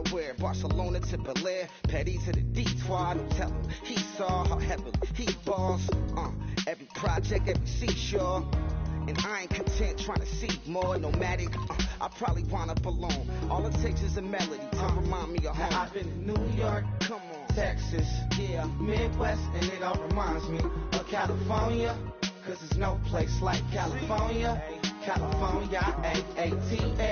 everywhere. Barcelona to Bel-Air, Petty to the D-Twa. No telling he saw how heavily he balls. Every project, every seashore. And I ain't content trying to see more nomadic. I probably wind up alone. All it takes is a melody to remind me of home. I've been in New York, come on, Texas, yeah, Midwest, and it all reminds me of California. Cause there's no place like California. California, A-A-T-L-M-I-A-D-M-V.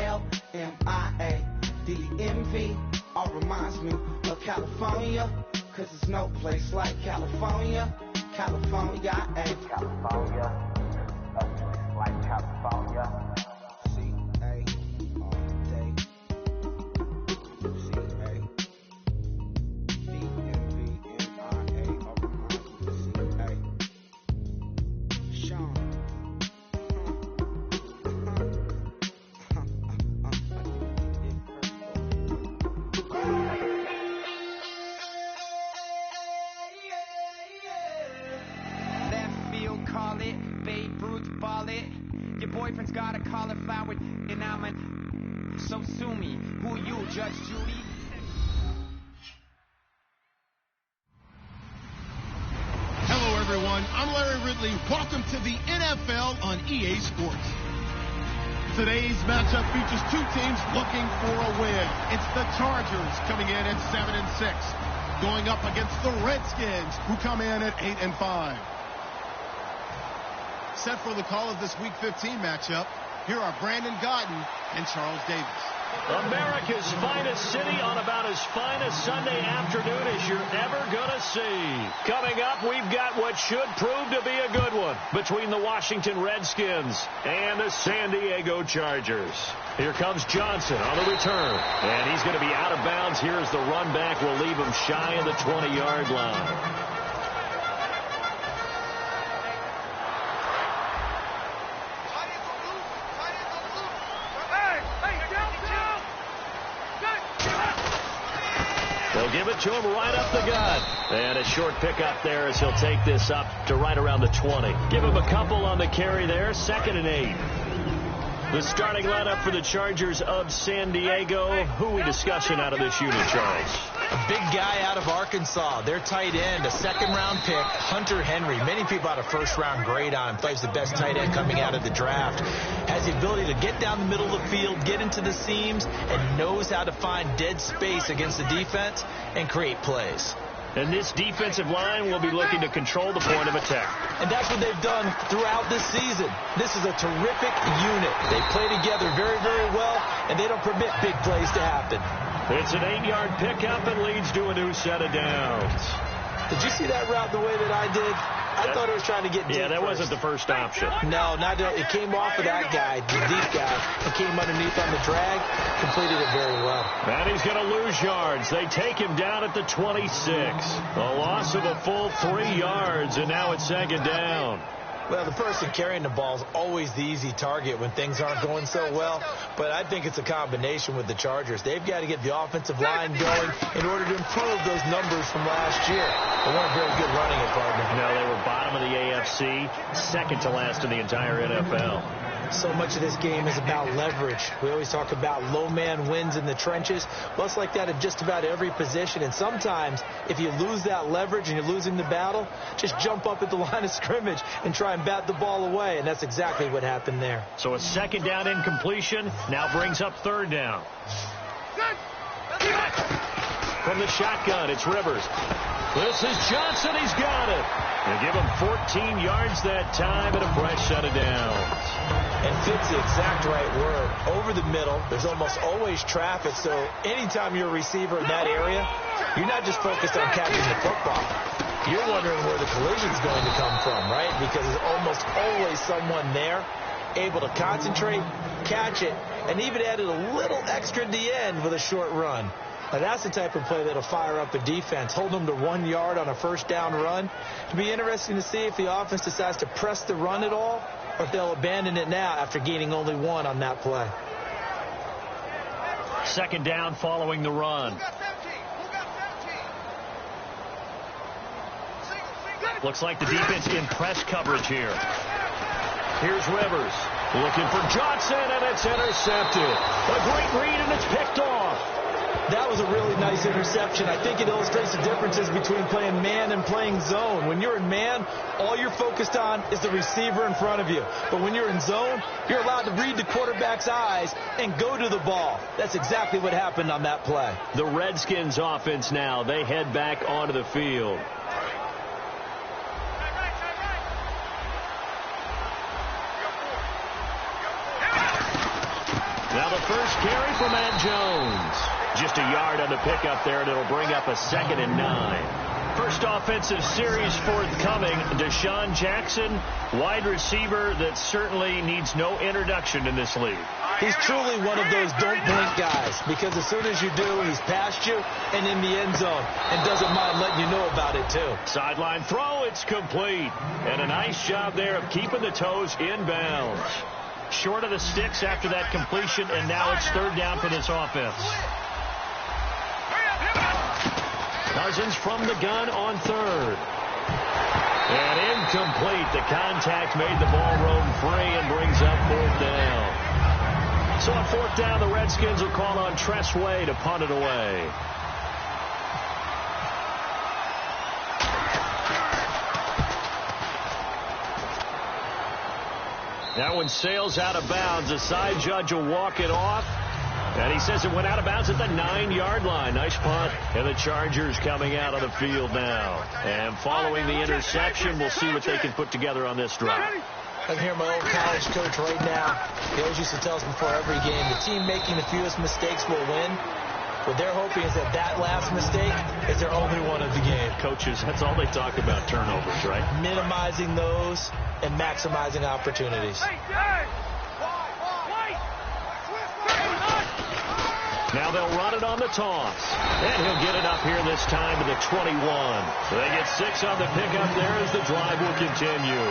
All reminds me of California. Cause there's no place like California. California, California. Like California. C-A all day. C-A D-M-V-M-I-A all reminds me of C-A. Sean. Left field, call it. Babe Ruth, ball it. Your boyfriend's got a cauliflower, and I'm a. So sue me. Who you, Judge Judy? Hello, everyone. I'm Larry Ridley. Welcome to the NFL on EA Sports. Today's matchup features two teams looking for a win. It's the Chargers coming in at 7-6, going up against the Redskins, who come in at 8-5. Set for the call of this Week 15 matchup, here are Brandon Gaudin and Charles Davis. America's finest city on about as fine a Sunday afternoon as you're ever going to see. Coming up, we've got what should prove to be a good one between the Washington Redskins and the San Diego Chargers. Here comes Johnson on the return, and he's going to be out of bounds. Here's the run back. Will leave him shy of the 20-yard line. They'll give it to him right up the gut. And a short pickup there as he'll take this up to right around the 20. Give him a couple on the carry there. 2nd and 8. The starting lineup for the Chargers of San Diego. Who are we discussing out of this unit, Charles? A big guy out of Arkansas. Their tight end, a second-round pick, Hunter Henry. Many people had a first-round grade on him. Thought he was the best tight end coming out of the draft. Has the ability to get down the middle of the field, get into the seams, and knows how to find dead space against the defense and create plays. And this defensive line will be looking to control the point of attack. And that's what they've done throughout this season. This is a terrific unit. They play together very, very well, and they don't permit big plays to happen. It's an 8-yard pickup and leads to a new set of downs. Did you see that route the way that I did? I thought it was trying to get deep. Yeah, that first. wasn't the first option. No, not that. It came off of that guy, the deep guy. It came underneath on the drag, completed it very well. And he's going to lose yards. They take him down at the 26. A loss of a full 3 yards, and now it's 2nd down. Well, the person carrying the ball is always the easy target when things aren't going so well. But I think it's a combination with the Chargers. They've got to get the offensive line going in order to improve those numbers from last year. They weren't very good running it, partner. No, they were bottom of the AFC, second to last in the entire NFL. So much of this game is about leverage. We always talk about low man wins in the trenches. Well, it's like that at just about every position. And sometimes, if you lose that leverage and you're losing the battle, just jump up at the line of scrimmage and try and bat the ball away. And that's exactly what happened there. So a 2nd down incompletion now brings up 3rd down. From the shotgun, it's Rivers. This is Johnson. He's got it. They give him 14 yards that time and a fresh set of downs. And fits the exact right word. Over the middle, there's almost always traffic, so anytime you're a receiver in that area, you're not just focused on catching the football. You're wondering where the collision's going to come from, right? Because there's almost always someone there able to concentrate, catch it, and even added a little extra at the end with a short run. Now, that's the type of play that'll fire up a defense. Hold them to 1 yard on a first down run. It'll be interesting to see if the offense decides to press the run at all, or if they'll abandon it now after gaining only 1 on that play. 2nd down following the run. Looks like the defense in press coverage here. Here's Rivers looking for Johnson, and it's intercepted. A great read, and it's picked off. That was a really nice interception. I think it illustrates the differences between playing man and playing zone. When you're in man, all you're focused on is the receiver in front of you. But when you're in zone, you're allowed to read the quarterback's eyes and go to the ball. That's exactly what happened on that play. The Redskins offense now, they head back onto the field. Now the first carry for Matt Jones. Just a yard on the pickup there, and it'll bring up a 2nd and 9. First offensive series forthcoming. Deshaun Jackson, wide receiver that certainly needs no introduction in this league. He's truly one of those don't blink guys, because as soon as you do, he's past you and in the end zone, and doesn't mind letting you know about it too. Sideline throw, it's complete. And a nice job there of keeping the toes inbounds. Short of the sticks after that completion, and now it's 3rd down for this offense. Cousins from the gun on 3rd. And incomplete. The contact made the ball roam free and brings up 4th down. So on 4th down, the Redskins will call on Tressway to punt it away. That one sails out of bounds. The side judge will walk it off. And he says it went out of bounds at the 9-yard line. Nice punt. And the Chargers coming out on the field now. And following the interception, we'll see what they can put together on this drive. I can hear my old college coach right now. He always used to tell us before every game, the team making the fewest mistakes will win. What they're hoping is that that last mistake is their only one of the game. Coaches, that's all they talk about, turnovers, right? Minimizing those and maximizing opportunities. Now they'll run it on the toss. And he'll get it up here this time to the 21. So they get 6 on the pickup there as the drive will continue.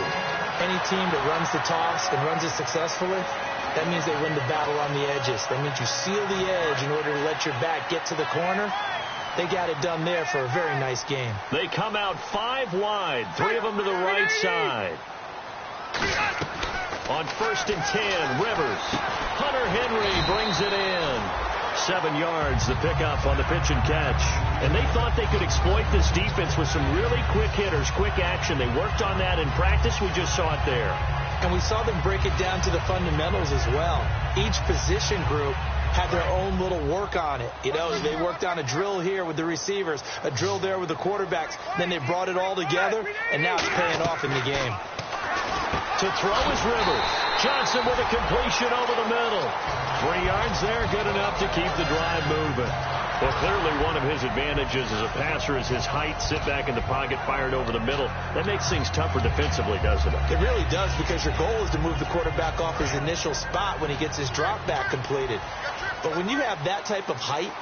Any team that runs the toss and runs it successfully, that means they win the battle on the edges. That means you seal the edge in order to let your back get to the corner. They got it done there for a very nice game. They come out 5 wide, 3 of them to the right side. On 1st and 10, Rivers. Hunter Henry brings it in. 7 yards, the pickup on the pitch and catch. And they thought they could exploit this defense with some really quick hitters, quick action. They worked on that in practice. We just saw it there. And we saw them break it down to the fundamentals as well. Each position group had their own little work on it. You know, they worked on a drill here with the receivers, a drill there with the quarterbacks. Then they brought it all together, and now it's paying off in the game. To throw is Rivers. Johnson with a completion over the middle. 3 yards there, good enough to keep the drive moving. Well, clearly one of his advantages as a passer is his height. Sit back in the pocket, fired over the middle. That makes things tougher defensively, doesn't it? It really does, because your goal is to move the quarterback off his initial spot when he gets his drop back completed. But when you have that type of height,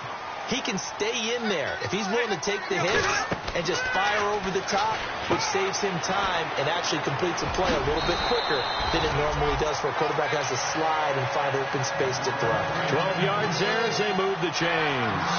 he can stay in there. If he's willing to take the hits and just fire over the top, which saves him time and actually completes a play a little bit quicker than it normally does for a quarterback has to slide and find open space to throw. 12 yards there as they move the chains.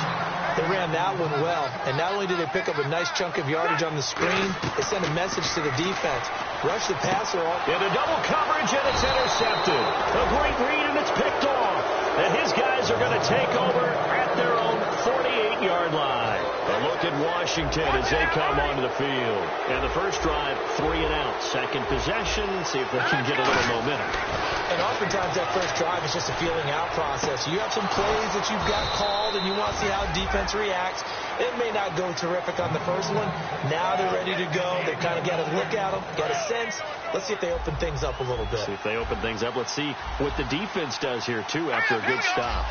They ran that one well, and not only did they pick up a nice chunk of yardage on the screen, they sent a message to the defense. Rush the passer off. In a double coverage, and it's intercepted. A great read, and it's picked off. And his guys are going to take over at their own 48-yard line. A look at Washington as they come onto the field. And the first drive, 3 and out. Second possession, see if they can get a little momentum. And oftentimes that first drive is just a feeling out process. You have some plays that you've got called, and you want to see how defense reacts. It may not go terrific on the first one. Now they're ready to go. They kind of got a look at them, got a sense. Let's see if they open things up a little bit. See if they open things up. Let's see what the defense does here, too, after a good stop.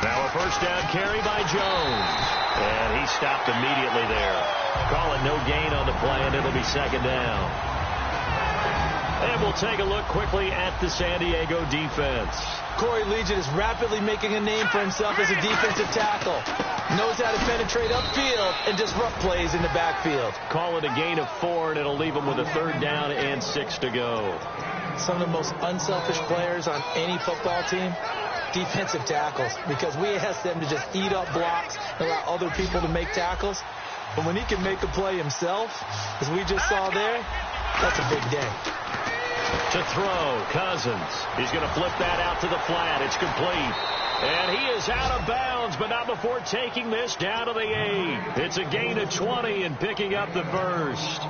Now a first down carry by Jones. And he stopped immediately there. Call it no gain on the play, and it'll be 2nd down. And we'll take a look quickly at the San Diego defense. Corey Legion is rapidly making a name for himself as a defensive tackle. Knows how to penetrate upfield and disrupt plays in the backfield. Call it a gain of 4, and it'll leave him with a 3rd down and 6 to go. Some of the most unselfish players on any football team, defensive tackles, because we ask them to just eat up blocks and allow other people to make tackles. But when he can make a play himself, as we just saw there, that's a big day. To throw, Cousins. He's going to flip that out to the flat. It's complete. And he is out of bounds, but not before taking this down to the 8. It's a gain of 20 and picking up the first.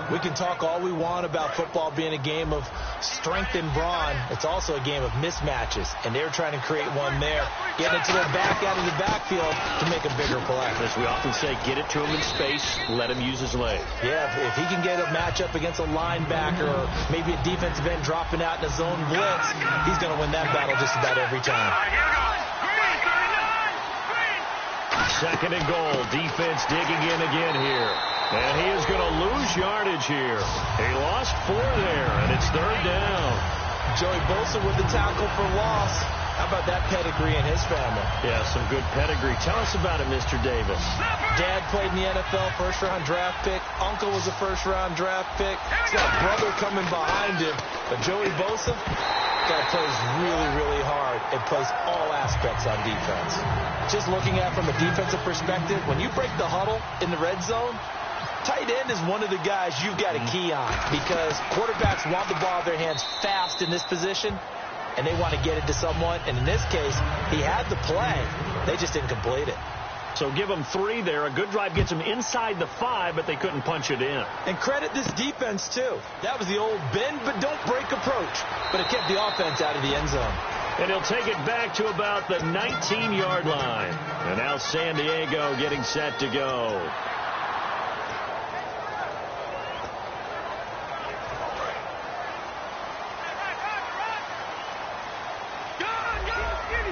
We can talk all we want about football being a game of strength and brawn. It's also a game of mismatches, and they're trying to create one there, getting it to their back out of the backfield to make a bigger play. As we often say, get it to him in space, let him use his leg. Yeah, if he can get a matchup against a linebacker or maybe a defensive end dropping out in a zone blitz, he's going to win that battle just about every time. Second and goal. Defense digging in again here. And he is going to lose yardage here. He lost 4 there, and it's third down. Joey Bosa with the tackle for loss. How about that pedigree in his family? Yeah, some good pedigree. Tell us about it, Mr. Davis. Dad played in the NFL, first-round draft pick. Uncle was a first-round draft pick. He's got a brother coming behind him. But Joey Bosa, guy plays really, really hard and plays all aspects on defense. Just looking at it from a defensive perspective, when you break the huddle in the red zone, tight end is one of the guys you've got to key on because quarterbacks want the ball in their hands fast in this position, and they want to get it to someone. And in this case, he had the play. They just didn't complete it. So give them 3 there. A good drive gets them inside the 5, but they couldn't punch it in. And credit this defense, too. That was the old bend but don't break approach, but it kept the offense out of the end zone. And he'll take it back to about the 19-yard line. And now San Diego getting set to go.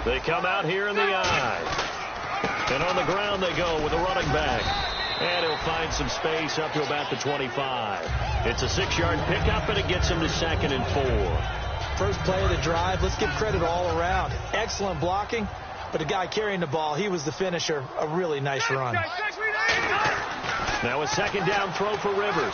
They come out here in the I. And on the ground they go with a running back. And he'll find some space up to about the 25. It's a 6-yard pickup, and it gets him to 2nd and 4. First play of the drive, let's give credit all around. Excellent blocking, but the guy carrying the ball, he was the finisher. A really nice run. Now a 2nd down throw for Rivers.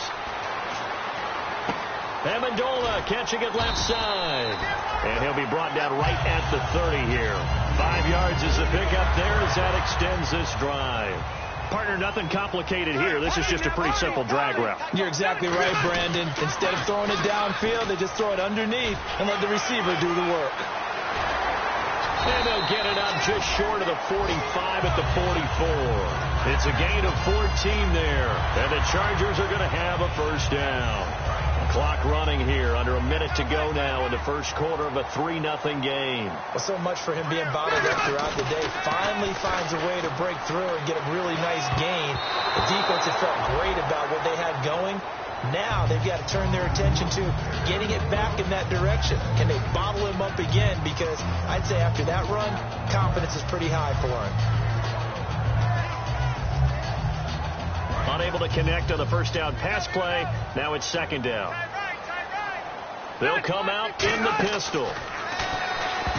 Amendola catching it left side. And he'll be brought down right at the 30 here. 5 yards is the pickup there as that extends this drive. Partner, nothing complicated here. This is just a pretty simple drag route. You're exactly right, Brandon. Instead of throwing it downfield, they just throw it underneath and let the receiver do the work. And they'll get it up just short of the 45 at the 44. It's a gain of 14 there. And the Chargers are going to have a first down. Clock running here, under a minute to go now in the first quarter of a 3-0 game. Well, so much for him being bottled up throughout the day. Finally finds a way to break through and get a really nice gain. The defense has felt great about what they had going. Now they've got to turn their attention to getting it back in that direction. Can they bottle him up again? Because I'd say after that run, confidence is pretty high for him. Unable to connect on the first down pass play. Now it's 2nd down. They'll come out in the pistol.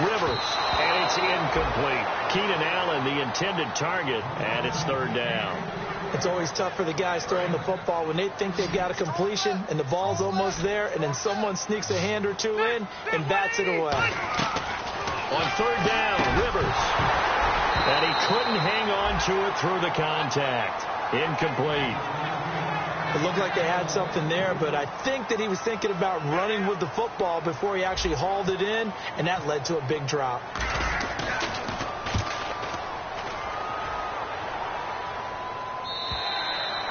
Rivers, and it's incomplete. Keenan Allen, the intended target, and it's 3rd down. It's always tough for the guys throwing the football when they think they've got a completion and the ball's almost there, and then someone sneaks a hand or two in and bats it away. On 3rd down, Rivers. And he couldn't hang on to it through the contact. Incomplete. It looked like they had something there, but I think that he was thinking about running with the football before he actually hauled it in, and that led to a big drop.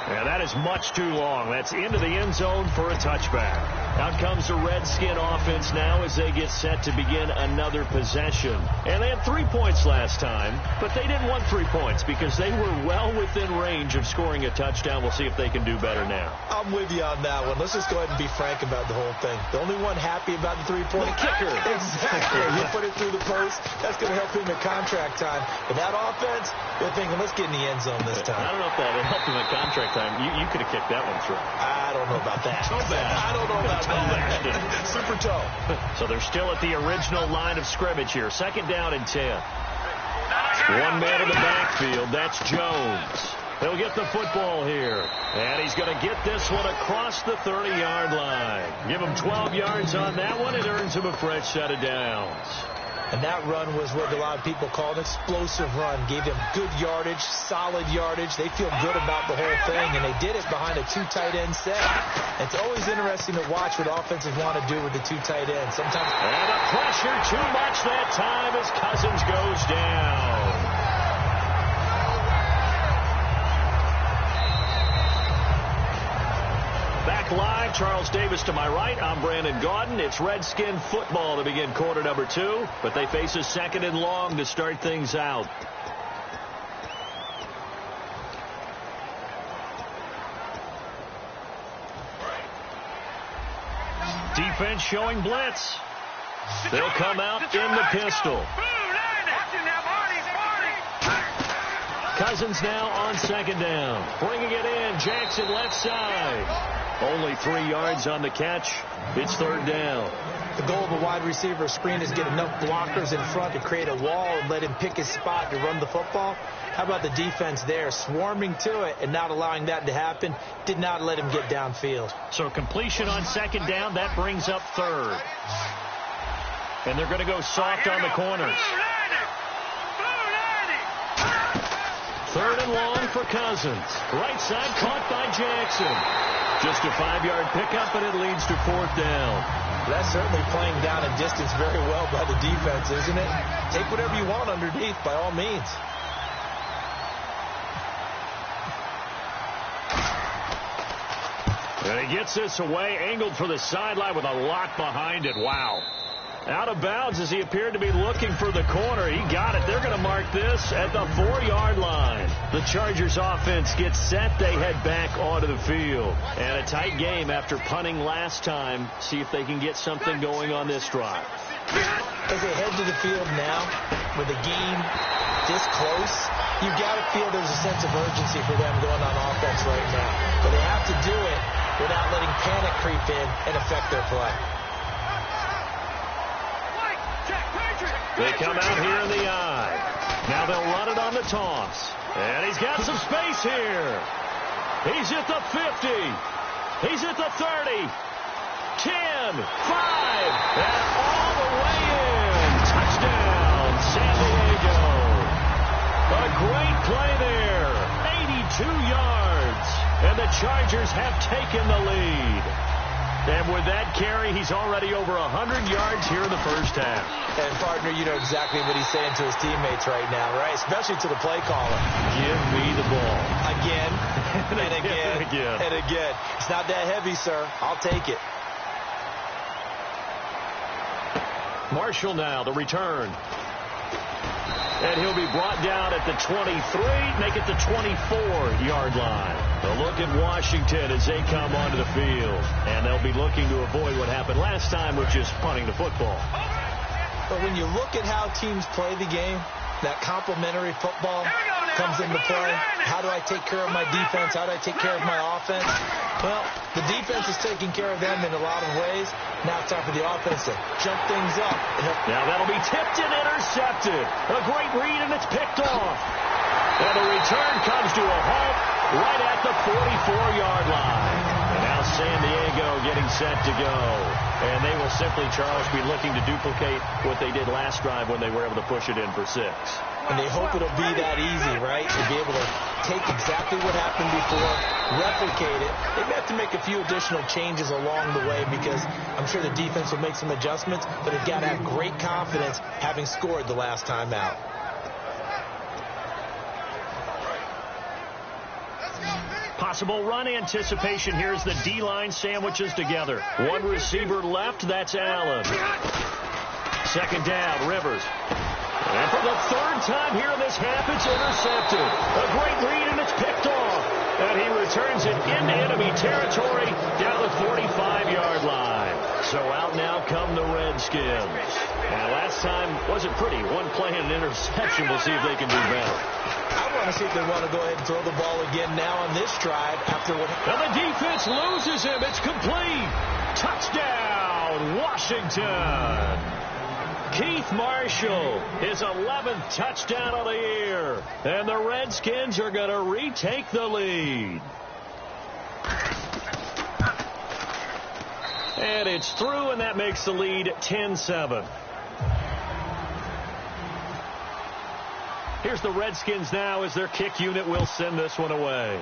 Yeah, that is much too long. That's into the end zone for a touchback. Out comes the Redskin offense now as they get set to begin another possession. And they had 3 points last time, but they didn't want 3 points because they were well within range of scoring a touchdown. We'll see if they can do better now. I'm with you on that one. Let's just go ahead and be frank about the whole thing. The only one happy about the 3-point kicker. Exactly. You put it through the post. That's going to help him at contract time. But that offense, they're thinking, let's get in the end zone this time. I don't know if that helped him at contract time. You could have kicked that one through. I don't know about that. Toe bash. I don't know about that. Super toe. So they're still at the original line of scrimmage here. 2nd down and 10. One man in the backfield. That's Jones. He'll get the football here. And he's going to get this one across the 30-yard line. Give him 12 yards on that one. It earns him a fresh set of downs. And that run was what a lot of people call an explosive run. Gave them good yardage, solid yardage. They feel good about the whole thing, and they did it behind a 2 tight end set. It's always interesting to watch what offenses want to do with the 2 tight ends. Sometimes. And the pressure too much that time as Cousins goes down. Back live, Charles Davis to my right. I'm Brandon Gaudin. It's Redskin football to begin quarter number 2, but they face a second and long to start things out. Defense showing blitz. They'll come out in the pistol. Cousins now on second down. Bringing it in, Jackson left side. Only 3 yards on the catch. It's third down. The goal of a wide receiver screen is get enough blockers in front to create a wall and let him pick his spot to run the football. How about the defense there, swarming to it and not allowing that to happen? Did not let him get downfield. So completion on second down, that brings up third. And they're going to go soft on the corners. Third and long for Cousins. Right side caught by Jackson. Just a 5-yard pickup, and it leads to fourth down. That's certainly playing down and distance very well by the defense, isn't it? Take whatever you want underneath, by all means. And he gets this away, angled for the sideline with a lot behind it. Wow. Out of bounds as he appeared to be looking for the corner. He got it. They're going to mark this at the 4-yard line. The Chargers offense gets set. They head back onto the field. And a tight game after punting last time. See if they can get something going on this drive. As they head to the field now, with the game this close, you've got to feel there's a sense of urgency for them going on offense right now. But they have to do it without letting panic creep in and affect their play. They come out here in the eye. Now they'll run it on the toss. And he's got some space here. He's at the 50. He's at the 30. 10, 5, and all the way in. Touchdown, San Diego. A great play there. 82 yards. And the Chargers have taken the lead. And with that carry, he's already over 100 yards here in the first half. And, partner, you know exactly what he's saying to his teammates right now, right? Especially to the play caller. Give me the ball. Again, and again, and again. And again. It's not that heavy, sir. I'll take it. Marshall now, the return. And he'll be brought down at the 23, make it the 24-yard line. A look at Washington as they come onto the field. And they'll be looking to avoid what happened last time, which is punting the football. But when you look at how teams play the game, that complementary football comes into play. How do I take care of my defense? How do I take care of my offense? Well, the defense is taking care of them in a lot of ways. Now it's time for the offense to jump things up. Now that'll be tipped and intercepted. A great read, and it's picked off. And the return comes to a halt right at the 44-yard line. And now San Diego getting set to go. And they will simply, Charles, be looking to duplicate what they did last drive when they were able to push it in for 6. And they hope it'll be that easy, right? To be able to take exactly what happened before, replicate it. They may have to make a few additional changes along the way because I'm sure the defense will make some adjustments, but they've got to have great confidence having scored the last time out. Possible run anticipation. Here's the D-line sandwiches together. One receiver left, that's Allen. Second down, Rivers. And for the third time here in this half, it's intercepted. A great read, and it's picked off. And he returns it into enemy territory down the 45-yard line. So out now come the Redskins. And last time wasn't pretty. One play and an interception. We'll see if they can do better. I want to see if they want to go ahead and throw the ball again now on this drive after what. And the defense loses him. It's complete. Touchdown, Washington. Keith Marshall, his 11th touchdown of the year. And the Redskins are going to retake the lead. And it's through, and that makes the lead 10-7. Here's the Redskins now as their kick unit will send this one away.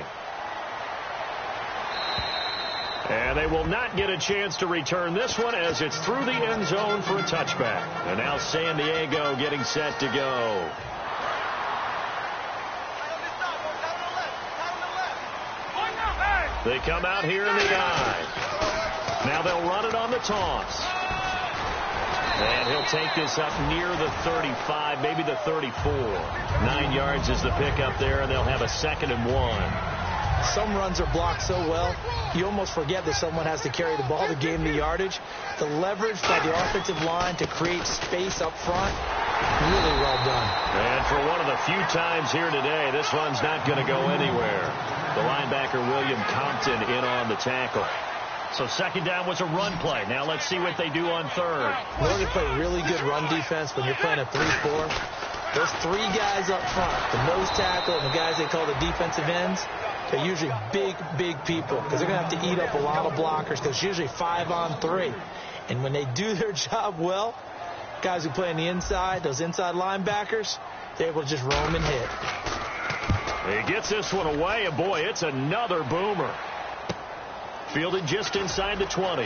And they will not get a chance to return this one as it's through the end zone for a touchback. And now San Diego getting set to go. They come out here in the I. Now they'll run it on the toss. And he'll take this up near the 35, maybe the 34. 9 yards is the pickup there, and they'll have a 2nd and 1. Some runs are blocked so well, you almost forget that someone has to carry the ball to gain the yardage. The leverage by the offensive line to create space up front, really well done. And for one of the few times here today, this run's not going to go anywhere. The linebacker, William Compton, in on the tackle. So 2nd down was a run play. Now let's see what they do on 3rd. In order to play really good run defense when you're playing a 3-4, those 3 guys up front, the nose tackle and the guys they call the defensive ends, they're usually big, big people because they're going to have to eat up a lot of blockers because it's usually 5 on 3. And when they do their job well, guys who play on the inside, those inside linebackers, they're able to just roam and hit. He gets this one away, and boy, it's another boomer. Fielded just inside the 20.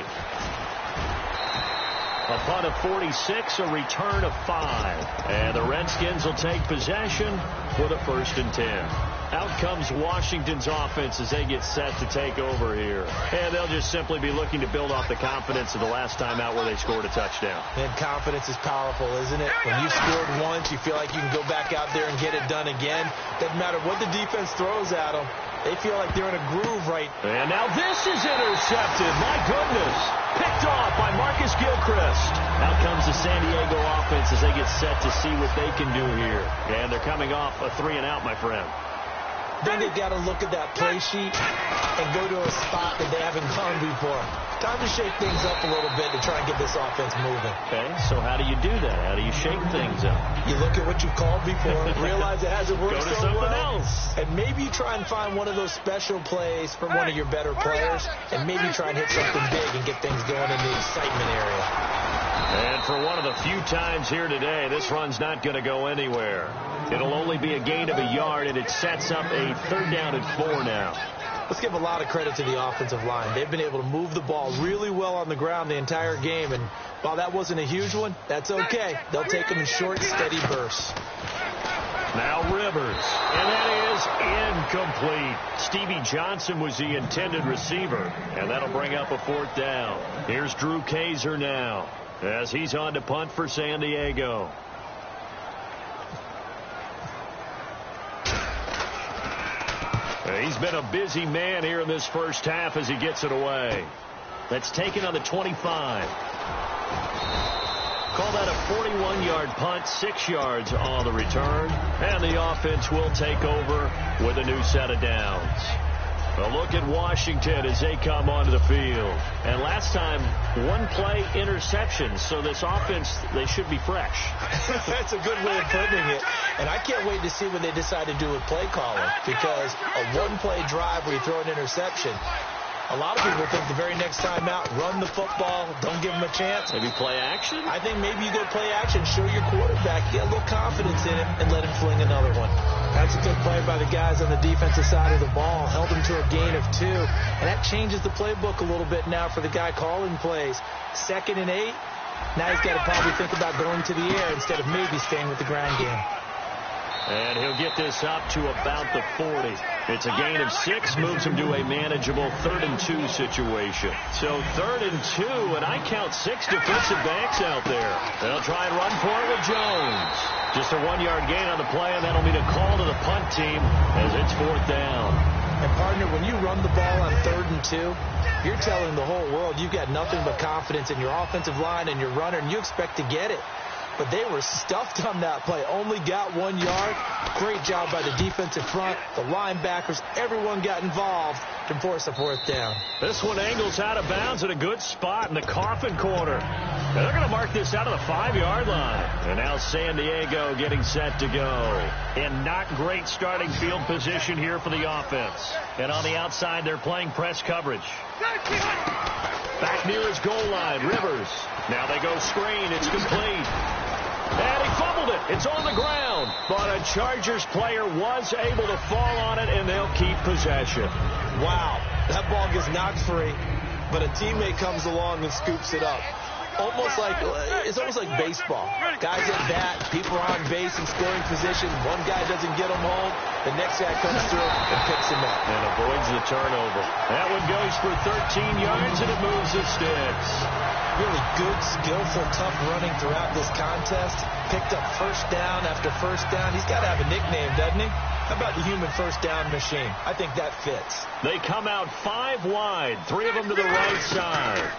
A punt of 46, a return of 5. And the Redskins will take possession with a 1st and 10. Out comes Washington's offense as they get set to take over here. And they'll just simply be looking to build off the confidence of the last time out where they scored a touchdown. And confidence is powerful, isn't it? When you scored once, you feel like you can go back out there and get it done again. Doesn't matter what the defense throws at them. They feel like they're in a groove right. And now this is intercepted. My goodness. Picked off by Marcus Gilchrist. Out comes the San Diego offense as they get set to see what they can do here. And they're coming off a 3-and-out, my friend. Then they've got to look at that play sheet and go to a spot that they haven't gone before. Time to shake things up a little bit to try and get this offense moving. Okay, so how do you do that? How do you shake things up? You look at what you've called before, realize it hasn't worked go to so something well, else. and maybe you try and find one of those special plays from one of your better players, and maybe try and hit something big and get things going in the excitement area. And for one of the few times here today, this run's not going to go anywhere. It'll only be a gain of a yard, and it sets up a 3rd down and 4 now. Let's give a lot of credit to the offensive line. They've been able to move the ball really well on the ground the entire game, and while that wasn't a huge one, that's okay. They'll take them in short, steady bursts. Now Rivers, and that is incomplete. Stevie Johnson was the intended receiver, and that'll bring up a 4th down. Here's Drew Kaiser now as he's on to punt for San Diego. He's been a busy man here in this first half as he gets it away. That's taken on the 25. Call that a 41-yard punt, 6 yards on the return. And the offense will take over with a new set of downs. A look at Washington as they come onto the field. And last time, 1 play interception. So this offense, they should be fresh. That's a good way of putting it. And I can't wait to see what they decide to do with play calling. Because a 1-play drive where you throw an interception, a lot of people think the very next time out, run the football, don't give them a chance. Maybe play action? I think maybe you go play action, show your quarterback, get a little confidence in him, and let him fling another one. That's a good play by the guys on the defensive side of the ball. Held him to a gain of 2. And that changes the playbook a little bit now for the guy calling plays. 2nd and 8. Now he's got to probably think about going to the air instead of maybe staying with the ground game. And he'll get this up to about the 40. It's a gain of 6, moves him to a manageable 3rd and 2 situation. So 3rd and 2, and I count 6 defensive backs out there. They'll try and run for it with Jones. Just a 1-yard gain on the play, and that'll mean a call to the punt team as it's 4th down. And, partner, when you run the ball on 3rd and 2, you're telling the whole world you've got nothing but confidence in your offensive line and your runner, and you expect to get it. But they were stuffed on that play. Only got 1 yard. Great job by the defensive front. The linebackers, everyone got involved to force a 4th down. This one angles out of bounds at a good spot in the coffin corner. And they're going to mark this out of the 5-yard line. And now San Diego getting set to go. And not great starting field position here for the offense. And on the outside, they're playing press coverage. Back near his goal line, Rivers. Now they go screen. It's complete. And he fumbled it. It's on the ground. But a Chargers player was able to fall on it, and they'll keep possession. Wow. That ball gets knocked free, but a teammate comes along and scoops it up. It's almost like baseball. Guys at bat, people are on base in scoring position. One guy doesn't get him home. The next guy comes through and picks him up. And avoids the turnover. That one goes for 13 yards, and it moves the sticks. Really good, skillful, tough running throughout this contest. Picked up first down after first down. He's got to have a nickname, doesn't he? How about the human first down machine? I think that fits. They come out 5 wide, 3 of them to the right side.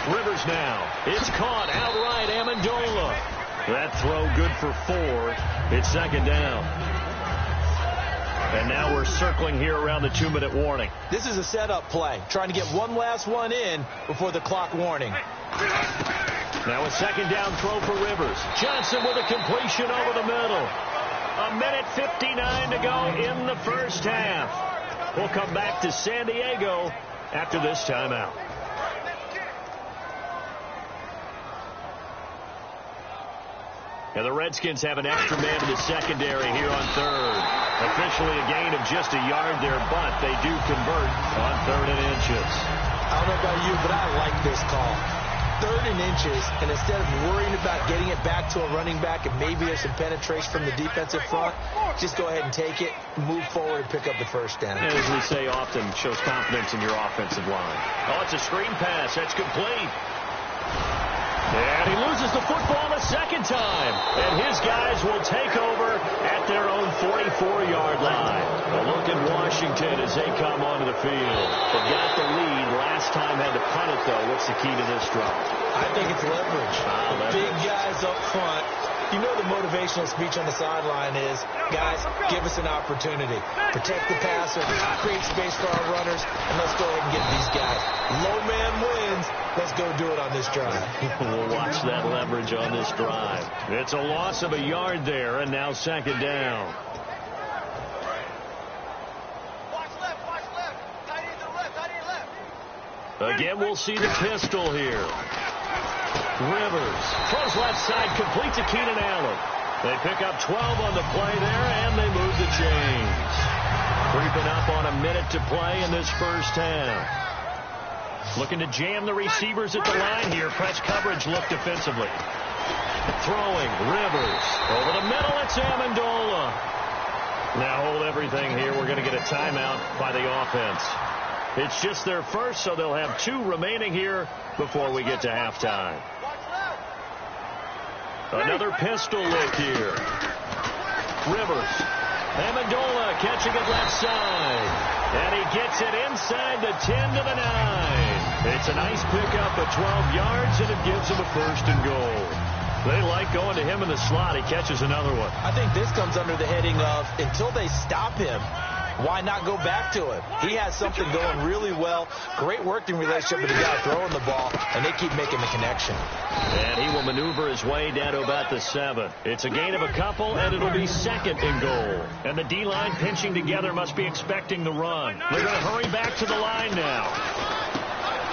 Rivers now. It's caught outright. Amendola. That throw good for 4. It's second down. And now we're circling here around the 2-minute warning. This is a setup play, trying to get one last one in before the clock warning. Now a second down throw for Rivers. Johnson with a completion over the middle. 1:59 to go in the first half. We'll come back to San Diego after this timeout. And the Redskins have an extra man in the secondary here on third. Officially a gain of just a yard there, but they do convert on 3rd and inches. I don't know about you, but I like this call. 3rd and inches, and instead of worrying about getting it back to a running back and maybe there's some penetration from the defensive front, just go ahead and take it, move forward, and pick up the first down. And as we say often, shows confidence in your offensive line. Oh, it's a screen pass. That's complete. And he loses the football a second time. And his guys will take over at their own 44-yard line. A look at Washington as they come onto the field. They got the lead. Last time had to punt it, though. What's the key to this drive? I think it's leverage. Big guys up front. You know the motivational speech on the sideline is, guys, give us an opportunity. Protect the passer, create space for our runners, and let's go ahead and get these guys. Low man wins. Let's go do it on this drive. We'll watch that leverage on this drive. It's a loss of a yard there, and now second down. Watch left. Tight end to the left. Again, we'll see the pistol here. Rivers throws left side, complete to Keenan Allen. They pick up 12 on the play there, and they move the chains. Creeping up on a minute to play in this first half. Looking to jam the receivers at the line here. Press coverage look defensively. Throwing, Rivers. Over the middle, it's Amendola. Now hold everything here. We're going to get a timeout by the offense. It's just their first, so they'll have 2 remaining here before we get to halftime. Another pistol look here. Rivers. Amendola catching it left side. And he gets it inside the 10 to the 9. It's a nice pickup of 12 yards, and it gives him a 1st and goal. They like going to him in the slot. He catches another one. I think this comes under the heading of, until they stop him, why not go back to him? He has something going really well. Great working relationship with the guy throwing the ball, and they keep making the connection. And he will maneuver his way down to about the 7. It's a gain of a couple, and it'll be 2nd and goal. And the D-line pinching together must be expecting the run. They're going to hurry back to the line now.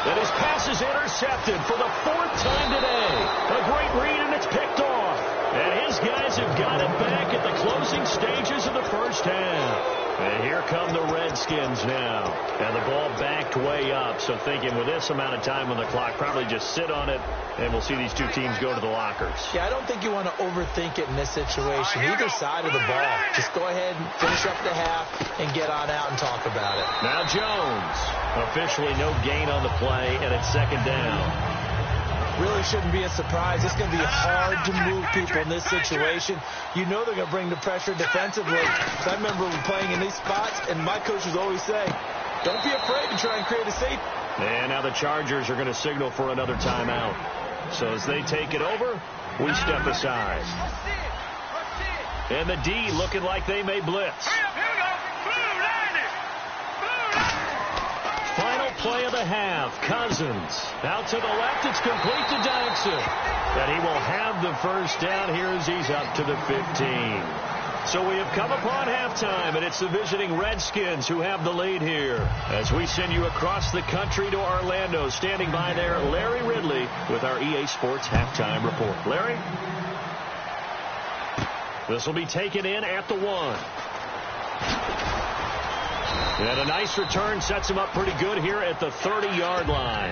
And his pass is intercepted for the 4th time today. A great read, and it's picked off. And his guys have got it back at the closing stages of the first half. And here come the Redskins now. And the ball backed way up. So thinking with this amount of time on the clock, probably just sit on it, and we'll see these 2 teams go to the lockers. Yeah, I don't think you want to overthink it in this situation. Either side of the ball. Just go ahead and finish up the half and get on out and talk about it. Now Jones. Officially no gain on the play, and it's 2nd down. Really shouldn't be a surprise. It's going to be hard to move people in this situation. You know they're going to bring the pressure defensively. So I remember playing in these spots, and my coach would always say, don't be afraid to try and create a safety. And now the Chargers are going to signal for another timeout. So as they take it over, we step aside. And the D looking like they may blitz. Final play of the half. Cousins out to the left. It's complete to Dyson. And he will have the first down here as he's up to the 15. So we have come upon halftime, and it's the visiting Redskins who have the lead here. As we send you across the country to Orlando, standing by there, Larry Ridley with our EA Sports Halftime Report. Larry? This will be taken in at the 1. And a nice return sets him up pretty good here at the 30-yard line.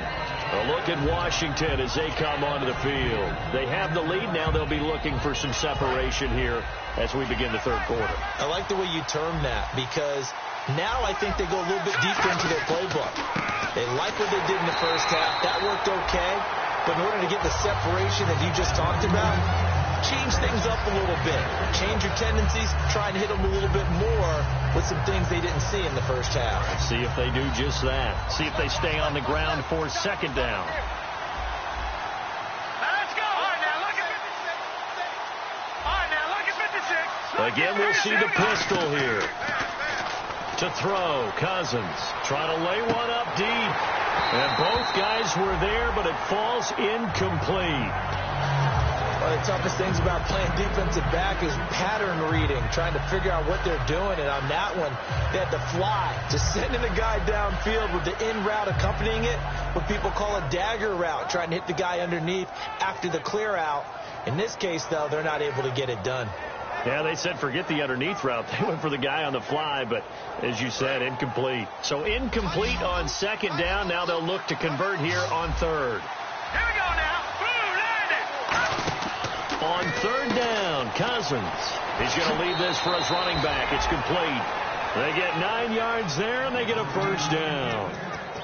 A look at Washington as they come onto the field. They have the lead. Now they'll be looking for some separation here as we begin the third quarter. I like the way you term that, because now I think they go a little bit deeper into their playbook. They like what they did in the first half. That worked okay. But in order to get the separation that you just talked about, change things up a little bit. Change your tendencies. Try and hit them a little bit more with some things they didn't see in the first half. Let's see if they do just that. See if they stay on the ground for second down. Let's go. All right, now look at 56. All right, now look at 56. Again, we'll see the pistol here. To throw, Cousins trying to lay one up deep. And both guys were there, but it falls incomplete. One of the toughest things about playing defensive back is pattern reading, trying to figure out what they're doing. And on that one, they had to fly, just sending the guy downfield with the in route accompanying it, what people call a dagger route, trying to hit the guy underneath after the clear out. In this case, though, they're not able to get it done. Yeah, they said forget the underneath route. They went for the guy on the fly, but as you said, incomplete. So incomplete on second down. Now they'll look to convert here on third. Here we go now. Blue, landed. On third down, Cousins. He's going to lead this for his running back. It's complete. They get 9 yards there, and they get a first down.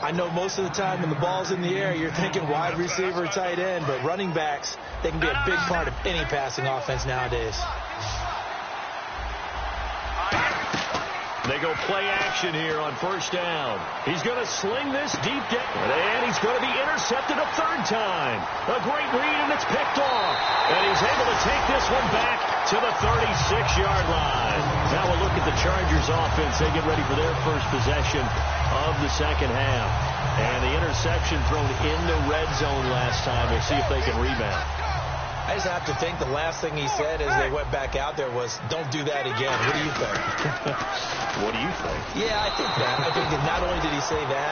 I know most of the time when the ball's in the air, you're thinking wide receiver, tight end, but running backs, they can be a big part of any passing offense nowadays. They go play action here on first down. He's going to sling this deep down, and he's going to be intercepted a third time. A great read, and it's picked off. And he's able to take this one back to the 36-yard line. Now we'll look at the Chargers offense. They get ready for their first possession of the second half. And the interception thrown in the red zone last time. We'll see if they can rebound. I just have to think the last thing he said as they went back out there was, don't do that again. What do you think? What do you think? Yeah, I think that. I think that not only did he say that,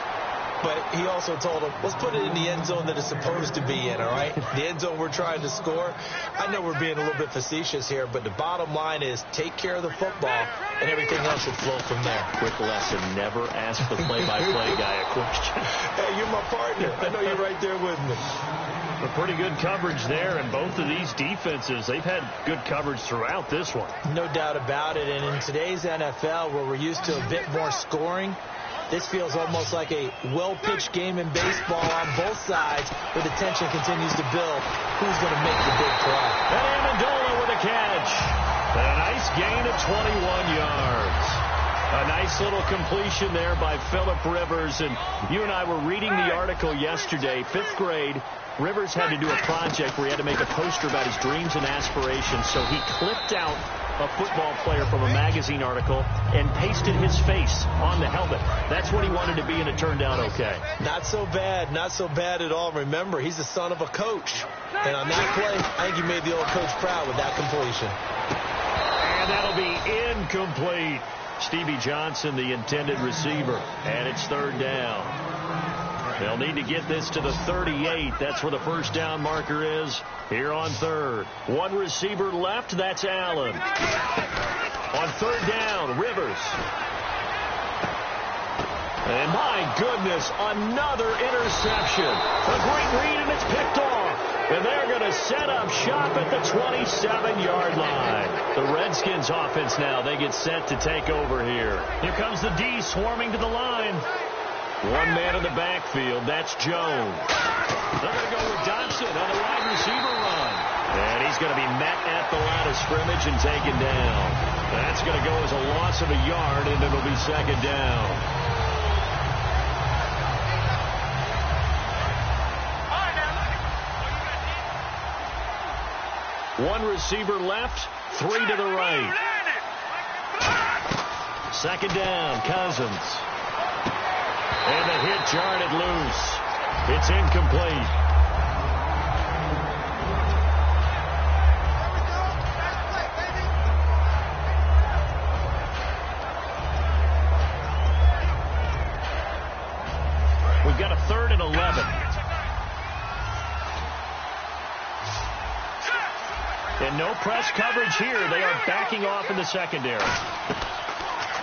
but he also told him, let's put it in the end zone that it's supposed to be in, all right? The end zone we're trying to score. I know we're being a little bit facetious here, but the bottom line is take care of the football, and everything else should flow from there. Quick lesson, never ask the play-by-play guy a question. Hey, you're my partner. I know you're right there with me. A pretty good coverage there, and both of these defenses, they've had good coverage throughout this one. No doubt about it, and in today's NFL, where we're used to a bit more scoring, this feels almost like a well-pitched game in baseball on both sides, where the tension continues to build. Who's going to make the big play? And Amendola with a catch. And a nice gain of 21 yards. A nice little completion there by Phillip Rivers. And you and I were reading the article yesterday, 5th grade. Rivers had to do a project where he had to make a poster about his dreams and aspirations. So he clipped out a football player from a magazine article and pasted his face on the helmet. That's what he wanted to be, and it turned out okay. Not so bad. Not so bad at all. Remember, he's the son of a coach. And on that play, I think he made the old coach proud with that completion. And that'll be incomplete. Stevie Johnson, the intended receiver. And it's third down. They'll need to get this to the 38. That's where the first down marker is here on third. One receiver left. That's Allen. On third down, Rivers. And my goodness, another interception. A great read, and it's picked off. And they're going to set up shop at the 27-yard line. The Redskins offense now, they get set to take over here. Here comes the D swarming to the line. One man in the backfield, that's Jones. They're going to go with Dotson on a wide receiver run. And he's going to be met at the line of scrimmage and taken down. That's going to go as a loss of a yard, and it'll be second down. One receiver left, 3 to the right. Second down, Cousins. And the hit jarred it loose. It's incomplete. We've got a 3rd and 11. And no press coverage here. They are backing off in the secondary.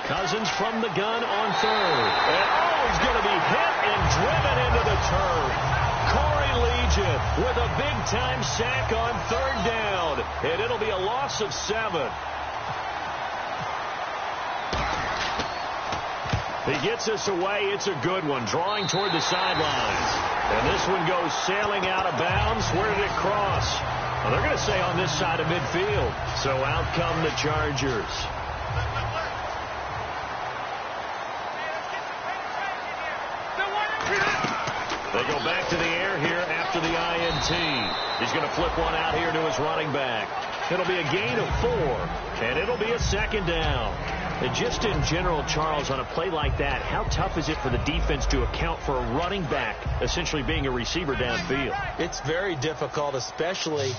Cousins from the gun on third. And, he's going to be hit and driven into the turf. Corey Legion with a big-time sack on third down. And it'll be a loss of 7. He gets us away. It's a good one, drawing toward the sidelines. And this one goes sailing out of bounds. Where did it cross? Well, they're going to say on this side of midfield. So out come the Chargers. They go back to the air here after the INT. He's going to flip one out here to his running back. It'll be a gain of 4, and it'll be a second down. And just in general, Charles, on a play like that, how tough is it for the defense to account for a running back essentially being a receiver downfield? It's very difficult, especially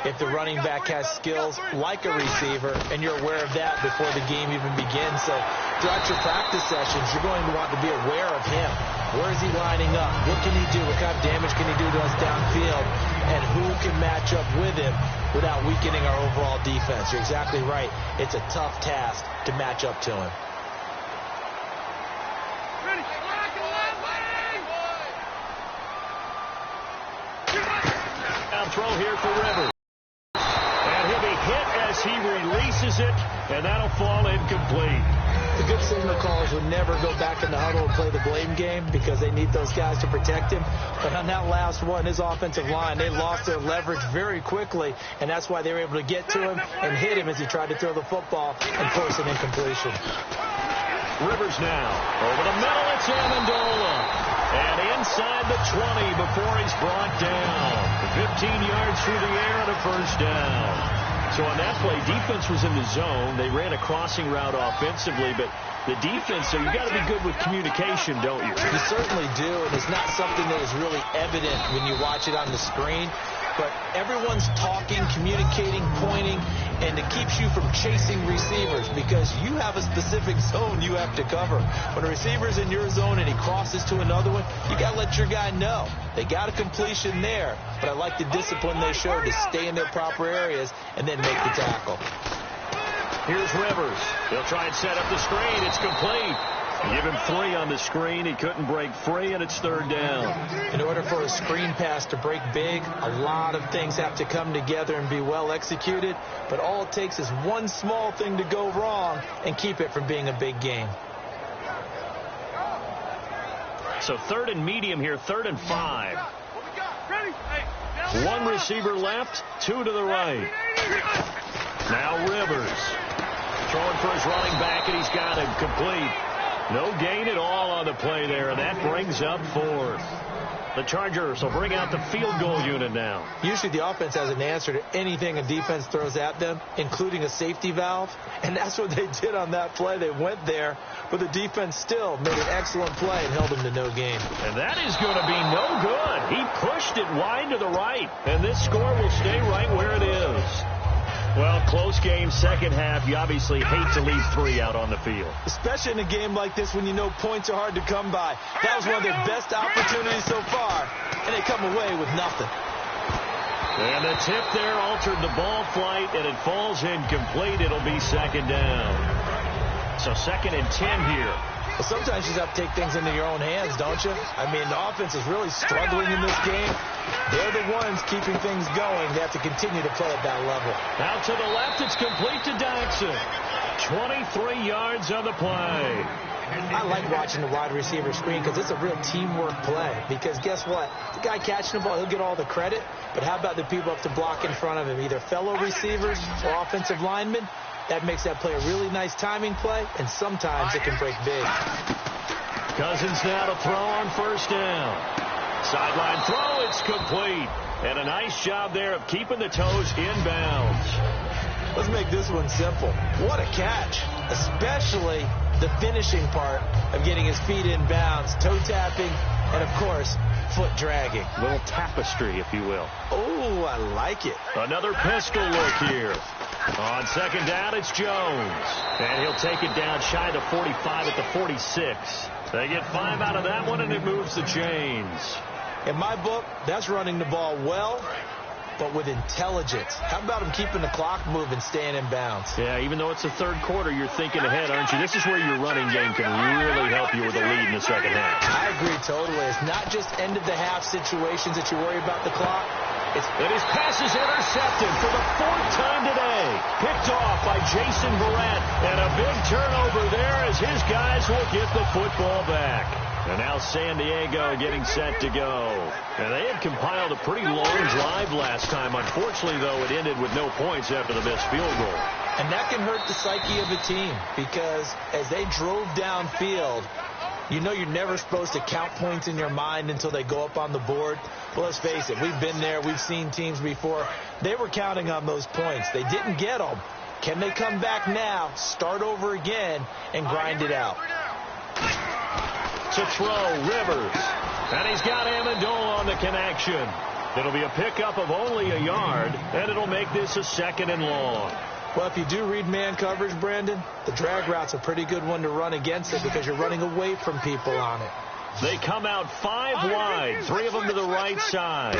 if the running back has skills like a receiver, and you're aware of that before the game even begins. So throughout your practice sessions, you're going to want to be aware of him. Where is he lining up? What can he do? What kind of damage can he do to us downfield? And who can match up with him without weakening our overall defense? You're exactly right. It's a tough task to match up to him. Now throw here for Rivers. And he'll be hit as he releases it, and that'll fall incomplete. The good signal callers would never go back in the huddle and play the blame game because they need those guys to protect him. But on that last one, his offensive line, they lost their leverage very quickly, and that's why they were able to get to him and hit him as he tried to throw the football and force an incompletion. Rivers now. Over the middle, it's Amendola. And inside the 20 before he's brought down. 15 yards through the air and a first down. So on that play, defense was in the zone. They ran a crossing route offensively, but the defense, so you got to be good with communication, don't you? You certainly do, and it's not something that is really evident when you watch it on the screen. But everyone's talking, communicating, pointing, and it keeps you from chasing receivers because you have a specific zone you have to cover. When a receiver's in your zone and he crosses to another one, you got to let your guy know. They got a completion there, but I like the discipline they showed to stay in their proper areas and then make the tackle. Here's Rivers. He'll try and set up the screen. It's complete. Give him 3 on the screen. He couldn't break free, and it's third down. In order for a screen pass to break big, a lot of things have to come together and be well executed, but all it takes is one small thing to go wrong and keep it from being a big game. So 3rd and medium here, 3rd and 5. 1 receiver left, 2 to the right. Now Rivers throwing for his running back, and he's got him complete. No gain at all on the play there, and that brings up 4th. The Chargers will bring out the field goal unit now. Usually the offense has an answer to anything a defense throws at them, including a safety valve, and that's what they did on that play. They went there, but the defense still made an excellent play and held them to no gain. And that is going to be no good. He pushed it wide to the right, and this score will stay right where it is. Well, close game, second half. You obviously hate to leave 3 out on the field. Especially in a game like this when you know points are hard to come by. That was one of their best opportunities so far, and they come away with nothing. And the tip there altered the ball flight, and it falls incomplete. It'll be second down. So 2nd and 10 here. Well, sometimes you just have to take things into your own hands, don't you? I mean, the offense is really struggling in this game. They're the ones keeping things going. They have to continue to play at that level. Out to the left, it's complete to Dodson. 23 yards on the play. I like watching the wide receiver screen because it's a real teamwork play. Because guess what? The guy catching the ball, he'll get all the credit. But how about the people up to block in front of him, either fellow receivers or offensive linemen? That makes that play a really nice timing play, and sometimes it can break big. Cousins now to throw on first down. Sideline throw, it's complete. And a nice job there of keeping the toes inbounds. Let's make this one simple. What a catch, especially the finishing part of getting his feet in bounds, toe tapping, and, of course, foot dragging. A little tapestry, if you will. Oh, I like it. Another pistol look here. On second down, it's Jones. And he'll take it down shy of the 45 at the 46. They get 5 out of that one, and it moves the chains. In my book, that's running the ball well, but with intelligence. How about him keeping the clock moving, staying in bounds? Yeah, even though it's the third quarter, you're thinking ahead, aren't you? This is where your running game can really help you with a lead in the second half. I agree totally. It's not just end-of-the-half situations that you worry about the clock. And his pass is intercepted for the fourth time today. Picked off by Jason Verrett. And a big turnover there as his guys will get the football back. And now San Diego getting set to go. And they had compiled a pretty long drive last time. Unfortunately, though, it ended with no points after the missed field goal. And that can hurt the psyche of a team because as they drove downfield, you know you're never supposed to count points in your mind until they go up on the board. But let's face it, we've been there. We've seen teams before. They were counting on those points. They didn't get them. Can they come back now, start over again, and grind it out? To throw, Rivers. And he's got Amendola on the connection. It'll be a pickup of only a yard, and it'll make this a 2nd and long. Well, if you do read man coverage, Brandon, the drag route's a pretty good one to run against it because you're running away from people on it. They come out 5 wide, 3 of them to the right side.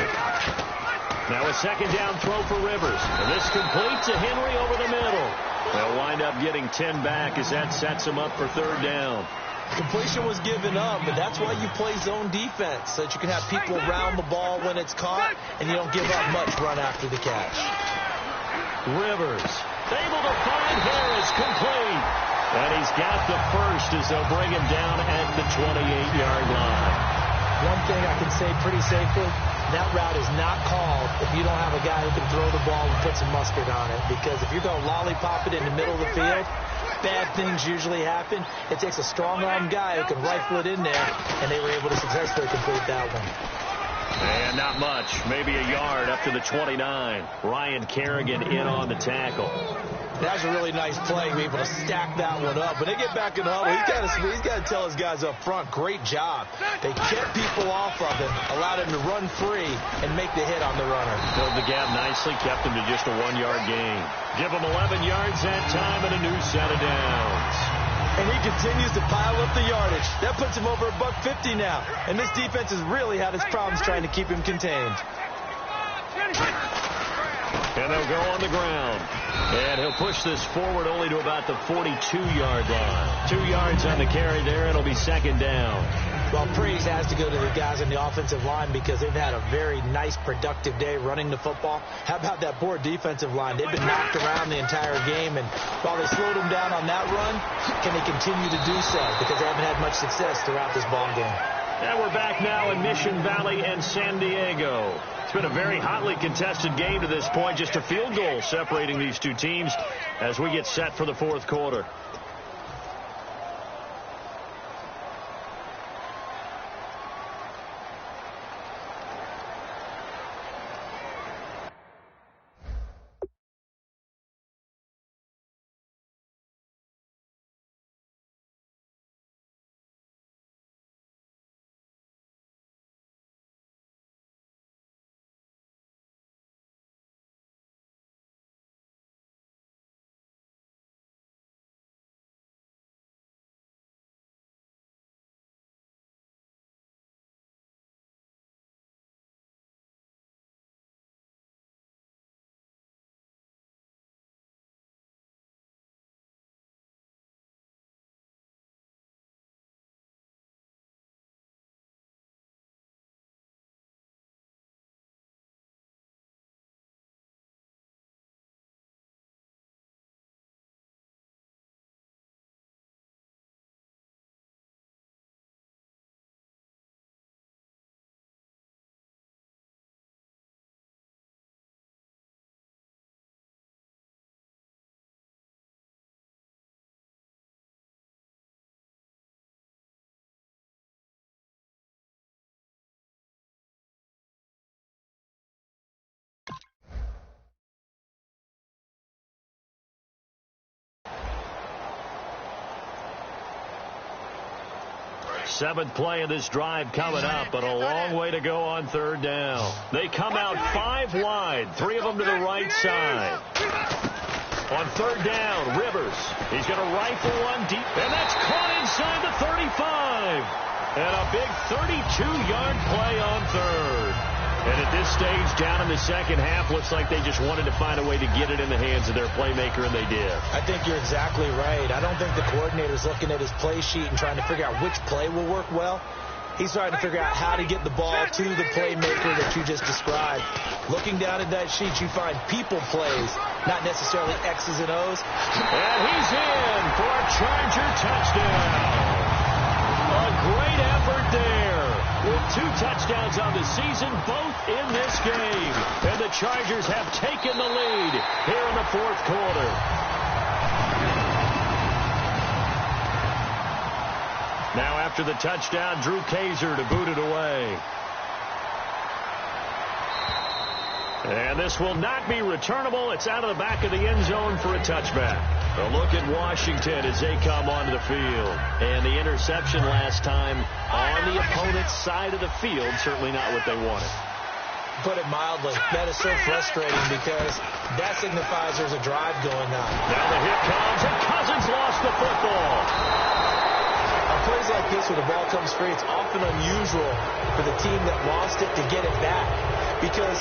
Now a 2nd down throw for Rivers. And this completes to Henry over the middle. They'll wind up getting 10 back as that sets them up for 3rd down. Completion was given up, but that's why you play zone defense, so that you can have people around the ball when it's caught, and you don't give up much run after the catch. Rivers able to find Harris, complete. And he's got the first as they'll bring him down at the 28-yard line. One thing I can say pretty safely, that route is not called if you don't have a guy who can throw the ball and put some mustard on it. Because if you're going to lollipop it in the middle of the field, bad things usually happen. It takes a strong-arm guy who can rifle it in there, and they were able to successfully complete that one. And not much, maybe a yard up to the 29. Ryan Kerrigan in on the tackle. That was a really nice play. We were able to stack that one up. When they get back in the huddle, he's got to tell his guys up front, great job. They kept people off of him, allowed him to run free and make the hit on the runner. Filled the gap nicely, kept him to just a 1-yard gain. Give him 11 yards that time and a new set of downs. And he continues to pile up the yardage. That puts him over $150 now. And this defense has really had its problems trying to keep him contained. And they'll go on the ground. And he'll push this forward only to about the 42-yard line. 2 yards on the carry there. It'll be 2nd down. Well, praise has to go to the guys on the offensive line because they've had a very nice, productive day running the football. How about that poor defensive line? They've been knocked around the entire game, and while they slowed them down on that run, can they continue to do so? Because they haven't had much success throughout this ball game. And we're back now in Mission Valley and San Diego. It's been a very hotly contested game to this point. Just a field goal separating these two teams as we get set for the 4th quarter. Seventh play of this drive coming up, but a long way to go on 3rd down. They come out 5 wide, 3 of them to the right side. On 3rd down, Rivers. He's going to rifle one deep, and that's caught inside the 35. And a big 32-yard play on 3rd. And at this stage, down in the second half, looks like they just wanted to find a way to get it in the hands of their playmaker, and they did. I think you're exactly right. I don't think the coordinator's looking at his play sheet and trying to figure out which play will work well. He's trying to figure out how to get the ball to the playmaker that you just described. Looking down at that sheet, you find people plays, not necessarily X's and O's. And he's in for a Charger touchdown. A great effort there. With 2 touchdowns on the season, both in this game. And the Chargers have taken the lead here in the fourth quarter. Now after the touchdown, Drew Kaiser to boot it away. And this will not be returnable. It's out of the back of the end zone for a touchback. A look at Washington as they come onto the field. And the interception last time on the opponent's side of the field, certainly not what they wanted. Put it mildly, that is so frustrating because that signifies there's a drive going on. Now the hit comes, and Cousins lost the football. Plays like this where the ball comes free, it's often unusual for the team that lost it to get it back because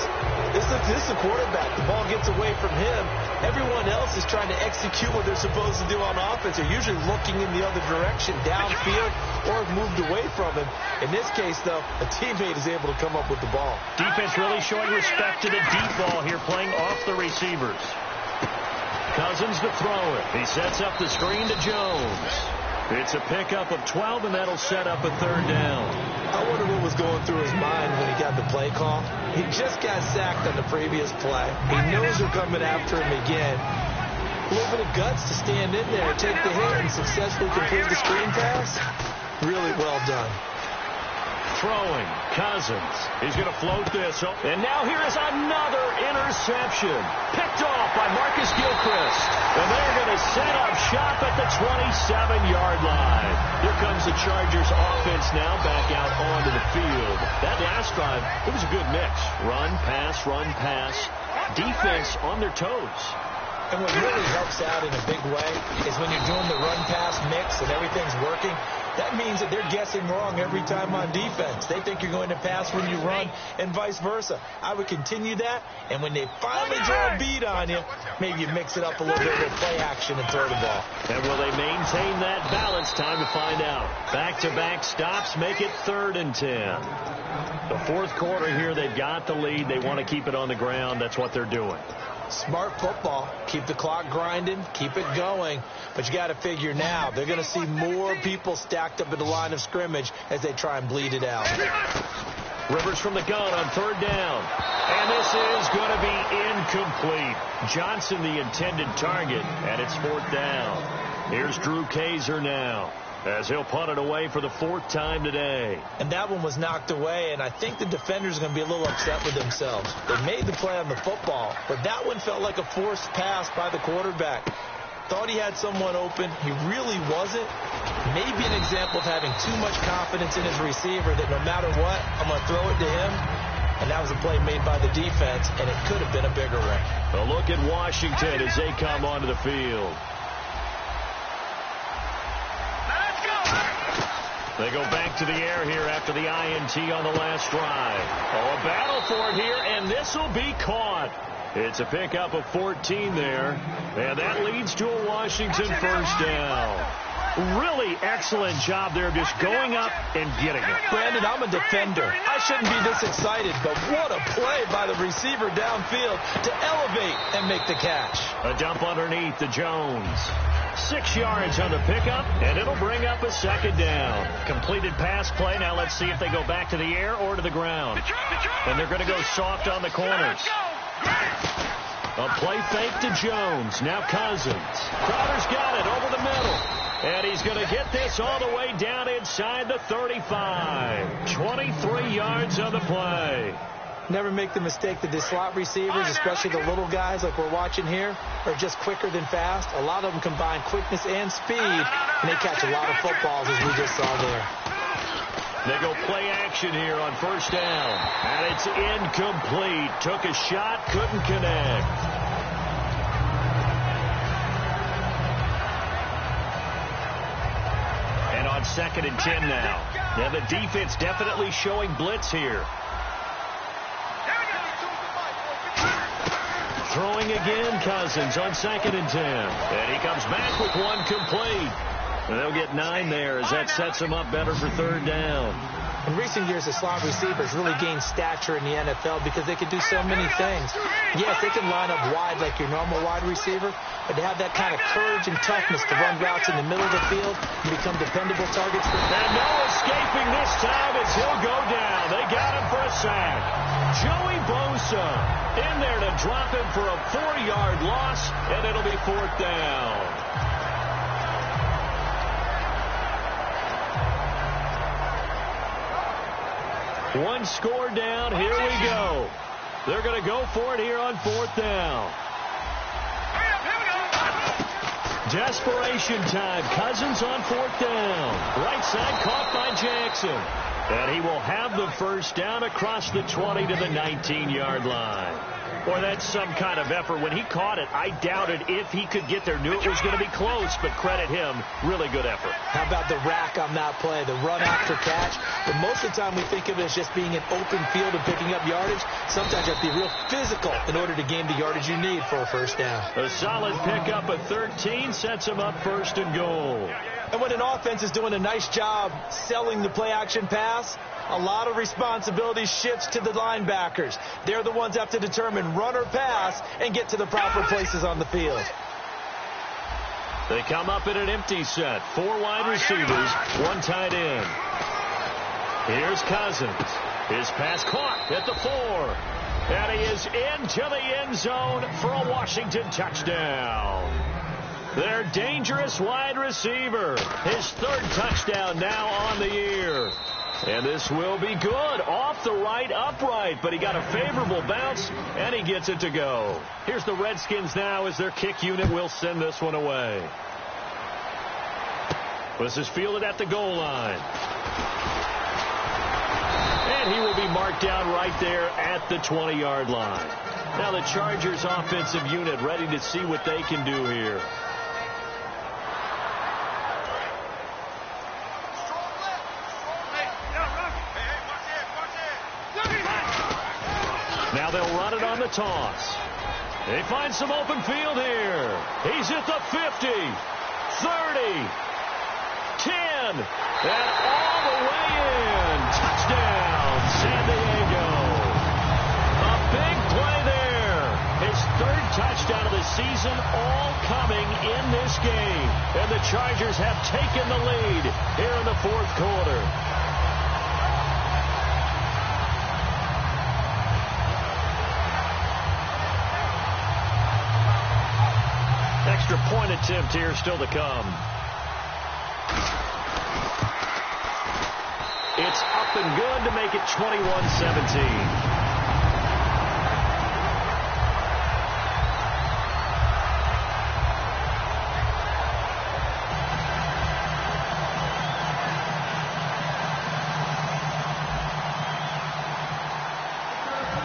this is the quarterback. The ball gets away from him. Everyone else is trying to execute what they're supposed to do on offense. They're usually looking in the other direction, downfield, or moved away from him. In this case, though, a teammate is able to come up with the ball. Defense really showing respect to the deep ball here, playing off the receivers. Cousins to throw it. He sets up the screen to Jones. It's a pickup of 12, and that'll set up a third down. I wonder what was going through his mind when he got the play call. He just got sacked on the previous play. He knows they're coming after him again. A little bit of guts to stand in there, take the hit, and successfully complete the screen pass. Really well done. Throwing, Cousins. He's going to float this. And now here is another interception. Picked off by Marcus Gilchrist. And they're going to set up shop at the 27-yard line. Here comes the Chargers offense now back out onto the field. That last drive, it was a good mix. Run, pass. Defense on their toes. And what really helps out in a big way is when you're doing the run-pass mix and everything's working, that means that they're guessing wrong every time on defense. They think you're going to pass when you run and vice versa. I would continue that, and when they finally draw a beat on you, maybe you mix it up a little bit with play action and throw the ball. And will they maintain that balance? Time to find out. Back-to-back stops make it 3rd and 10. The fourth quarter here, they've got the lead. They want to keep it on the ground. That's what they're doing. Smart football. Keep the clock grinding. Keep it going. But you got to figure now, they're going to see more people stacked up at the line of scrimmage as they try and bleed it out. Rivers from the gun on 3rd down. And this is going to be incomplete. Johnson the intended target, and it's 4th down. Here's Drew Kaiser now, as he'll punt it away for the 4th time today. And that one was knocked away, and I think the defenders are going to be a little upset with themselves. They made the play on the football, but that one felt like a forced pass by the quarterback. Thought he had someone open. He really wasn't. Maybe an example of having too much confidence in his receiver that no matter what, I'm going to throw it to him. And that was a play made by the defense, and it could have been a bigger one. A look at Washington as they come onto the field. They go back to the air here after the INT on the last drive. Oh, a battle for it here, and this will be caught. It's a pickup of 14 there, and that leads to a Washington first down. Really excellent job there, just going up and getting it. Brandon, I'm a defender. I shouldn't be this excited, but what a play by the receiver downfield to elevate and make the catch. A dump underneath to Jones. 6 yards on the pickup, and it'll bring up a 2nd down. Completed pass play. Now let's see if they go back to the air or to the ground. And they're going to go soft on the corners. A play fake to Jones. Now Cousins. Crowder's got it over the middle. And he's going to get this all the way down inside the 35. 23 yards on the play. Never make the mistake that the slot receivers, especially the little guys like we're watching here, are just quicker than fast. A lot of them combine quickness and speed, and they catch a lot of footballs, as we just saw there. They go play action here on 1st down, and it's incomplete. Took a shot, couldn't connect. And on 2nd and 10 now. Now the defense definitely showing blitz here. Throwing again, Cousins on 2nd and 10. And he comes back with one complete. And they'll get 9 there as that sets him up better for 3rd down. In recent years, the slot receivers really gained stature in the NFL because they can do so many things. Yes, they can line up wide like your normal wide receiver, but they have that kind of courage and toughness to run routes in the middle of the field and become dependable targets. And no escaping this time as he'll go down. They got him for a sack. Joey Bosa in there to drop him for a 4-yard loss, and it'll be 4th down. One score down. Here we go. They're going to go for it here on 4th down. Desperation time. Cousins on 4th down. Right side caught by Jackson. And he will have the first down across the 20 to the 19-yard line. Boy, that's some kind of effort. When he caught it, I doubted if he could get there. Knew it was going to be close, but credit him. Really good effort. How about the rack on that play, the run after catch? But most of the time we think of it as just being an open field and picking up yardage. Sometimes you have to be real physical in order to gain the yardage you need for a first down. A solid pickup at 13 sets him up 1st and goal. And when an offense is doing a nice job selling the play-action pass, a lot of responsibility shifts to the linebackers. They're the ones that have to determine run or pass and get to the proper places on the field. They come up in an empty set. 4 wide receivers, 1 tight end. Here's Cousins. His pass caught at the 4. And he is into the end zone for a Washington touchdown. Their dangerous wide receiver. His 3rd touchdown now on the year. And this will be good. Off the right upright, but he got a favorable bounce, and he gets it to go. Here's the Redskins now as their kick unit will send this one away. This is fielded at the goal line. And he will be marked down right there at the 20-yard line. Now the Chargers offensive unit ready to see what they can do here. Now they'll run it on the toss. They find some open field here. He's at the 50, 30, 10, and all the way in. Touchdown, San Diego. A big play there. His 3rd touchdown of the season, all coming in this game. And the Chargers have taken the lead here in the 4th quarter. Extra point attempt here still to come. It's up and good to make it 21-17.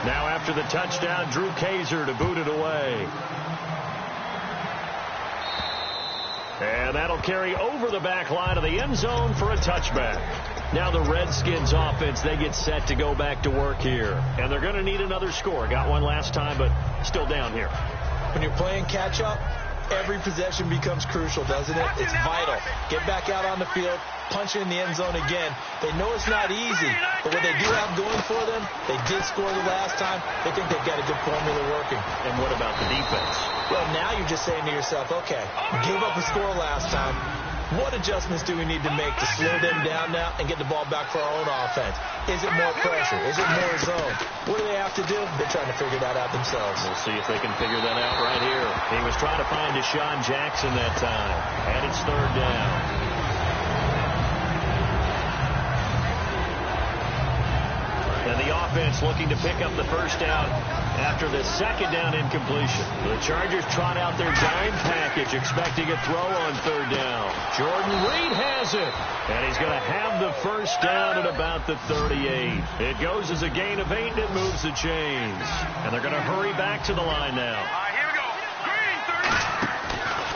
Now after the touchdown, Drew Kaiser to boot it away. And that'll carry over the back line of the end zone for a touchback. Now the Redskins offense, they get set to go back to work here. And they're going to need another score. Got one last time, but still down here. When you're playing catch-up, every possession becomes crucial, doesn't it? It's vital. Get back out on the field, punch in the end zone again. They know it's not easy, but what they do have going for them, they did score the last time. They think they've got a good formula working. And what about the defense? Well, now you're just saying to yourself, okay, give up a score last time. What adjustments do we need to make to slow them down now and get the ball back for our own offense? Is it more pressure? Is it more zone? What do they have to do? They're trying to figure that out themselves. We'll see if they can figure that out right here. He was trying to find Deshaun Jackson that time. And it's 3rd down. And the offense looking to pick up the first down after the 2nd down incompletion. The Chargers trot out their dime package, expecting a throw on 3rd down. Jordan Reed has it, and he's going to have the first down at about the 38. It goes as a gain of 8, and it moves the chains. And they're going to hurry back to the line now. Here we go. Green,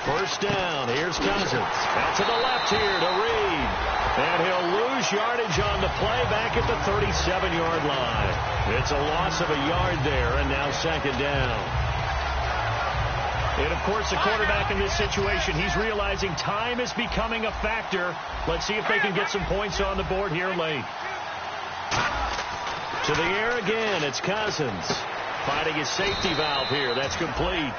30. First down. Here's Cousins. Out to the left here to Reed. And he'll lose yardage on the play back at the 37-yard line. It's a loss of a yard there, and now 2nd down. And, of course, the quarterback in this situation, he's realizing time is becoming a factor. Let's see if they can get some points on the board here late. To the air again, it's Cousins. Finding his safety valve here. That's complete.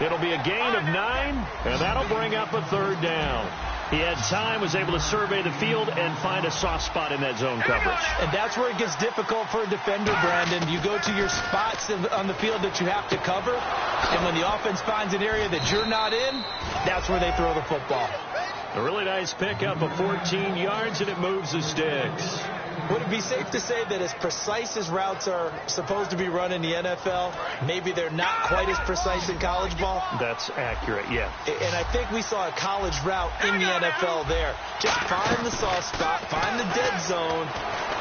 It'll be a gain of 9, and that'll bring up a third down. He had time, was able to survey the field and find a soft spot in that zone coverage. And that's where it gets difficult for a defender, Brandon. You go to your spots on the field that you have to cover, and when the offense finds an area that you're not in, that's where they throw the football. A really nice pickup of 14 yards, and it moves the sticks. Would it be safe to say that as precise as routes are supposed to be run in the NFL, maybe they're not quite as precise in college ball? That's accurate, yeah. And I think we saw a college route in the NFL there. Just find the soft spot, find the dead zone,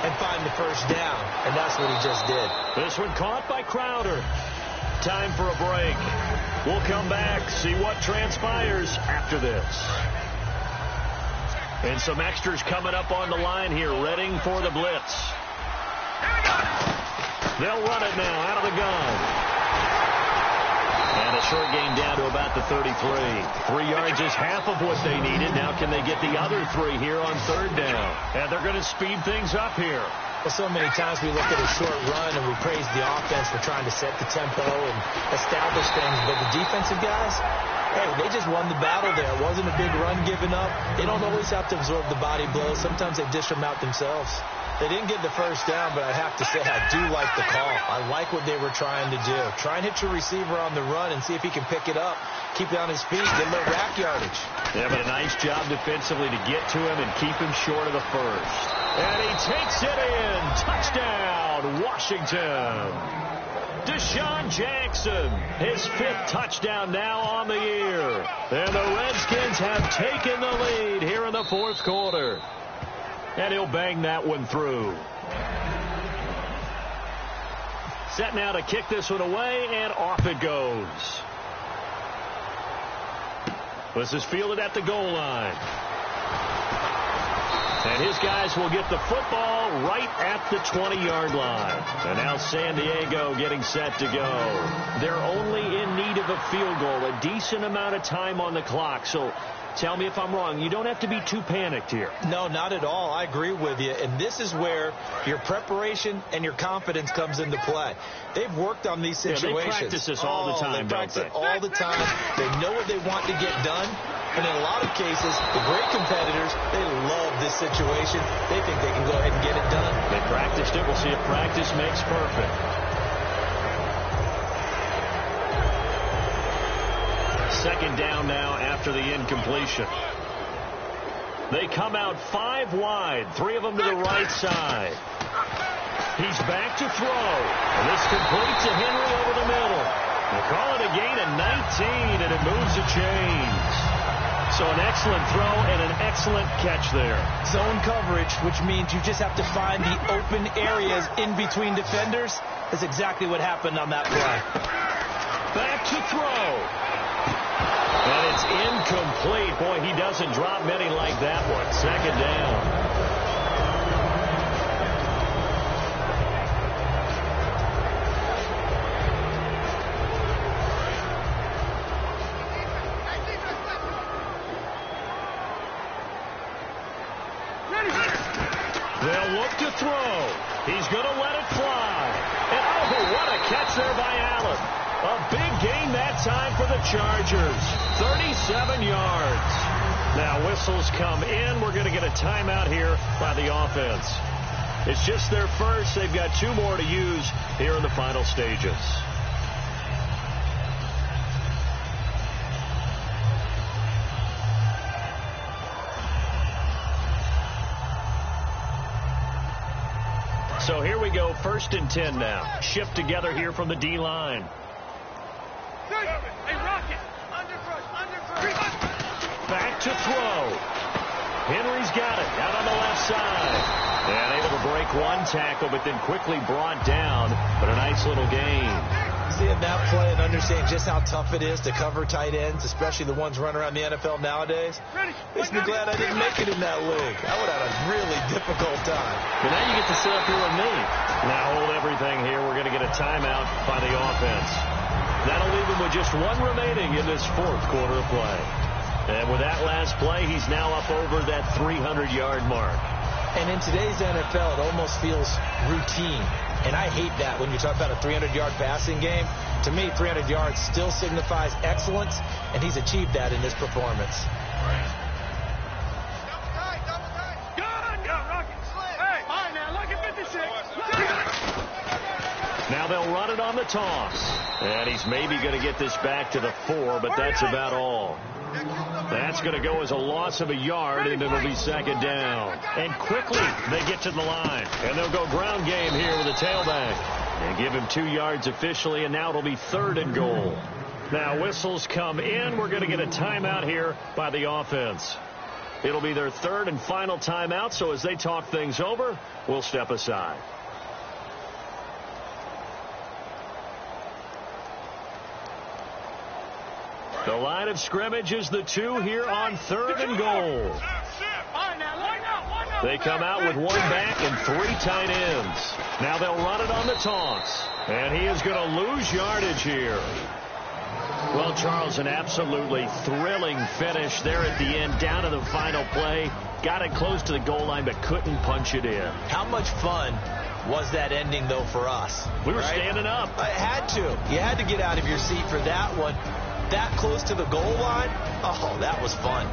and find the first down. And that's what he just did. This one caught by Crowder. Time for a break. We'll come back, see what transpires after this. And some extras coming up on the line here, readying for the blitz. They'll run it now out of the gun. And a short gain down to about the 33. 3 yards is half of what they needed. Now can they get the other 3 here on third down? And they're going to speed things up here. Well, so many times we look at a short run and we praise the offense for trying to set the tempo and establish things. But the defensive guys, hey, they just won the battle there. It wasn't a big run given up. They don't always have to absorb the body blows. Sometimes they dish them out themselves. They didn't get the first down, but I have to say I do like the call. I like what they were trying to do. Try and hit your receiver on the run and see if he can pick it up. Keep it on his feet. Get a little rack yardage. Yeah, but a nice job defensively to get to him and keep him short of the first. And he takes it in. Touchdown, Washington. Deshaun Jackson, his 5th touchdown now on the year. And the Redskins have taken the lead here in the 4th quarter. And he'll bang that one through. Set now to kick this one away, and off it goes. This is fielded at the goal line. And his guys will get the football right at the 20-yard line. And now San Diego getting set to go. They're only in need of a field goal, a decent amount of time on the clock. So tell me if I'm wrong. You don't have to be too panicked here. No, not at all. I agree with you. And this is where your preparation and your confidence comes into play. They've worked on these situations. Yeah, they practice this all the time, they practice it all the time. They know what they want to get done. And in a lot of cases, the great competitors, they love this situation. They think they can go ahead and get it done. They practiced it. We'll see if practice makes perfect. Second down now after the incompletion. They come out 5 wide, 3 of them to the right side. He's back to throw. And this completes to Henry over the middle. They call it a gain of 19, and it moves the chains. So an excellent throw and an excellent catch there. Zone coverage, which means you just have to find the open areas in between defenders. That's exactly what happened on that play. Back to throw. And it's incomplete. Boy, he doesn't drop many like that one. Second down. They'll look to throw. He's going to let it fly. And oh, what a catch there by Allen. A big gain that time for the Chargers. 37 yards. Now whistles come in. We're going to get a timeout here by the offense. It's just their first. They've got 2 more to use here in the final stages. So here we go, 1st and 10 now. Shift together here from the D-line. Hey, Rocket! Back to throw. Henry's got it out on the left side. And able to break one tackle, but then quickly brought down. But a nice little gain. Seeing that play and understanding just how tough it is to cover tight ends, especially the ones running around the NFL nowadays, makes me glad I didn't make it in that league. I would have had a really difficult time. But now you get to sit up here with me. Now hold everything here. We're going to get a timeout by the offense. That'll leave him with just one remaining in this fourth quarter of play. And with that last play, he's now up over that 300-yard mark. And in today's NFL, it almost feels routine. And I hate that when you talk about a 300-yard passing game. To me, 300 yards still signifies excellence, and he's achieved that in this performance. Now they'll run it on the toss. And he's maybe going to get this back to the 4, but that's about all. That's going to go as a loss of a yard, and it'll be second down. And quickly they get to the line. And they'll go ground game here with a tailback. And give him 2 yards officially, and now it'll be 3rd and goal. Now whistles come in. We're going to get a timeout here by the offense. It'll be their 3rd and final timeout, so as they talk things over, we'll step aside. The line of scrimmage is the 2 here on 3rd and goal. They come out with 1 back and 3 tight ends. Now they'll run it on the toss. And he is going to lose yardage here. Well, Charles, an absolutely thrilling finish there at the end, down to the final play. Got it close to the goal line, but couldn't punch it in. How much fun was that ending, though, for us? We were standing up. I had to. You had to get out of your seat for that one. That close to the goal line? Oh, that was fun.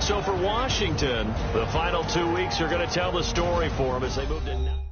So for Washington, the final 2 weeks are going to tell the story for them as they move to 9.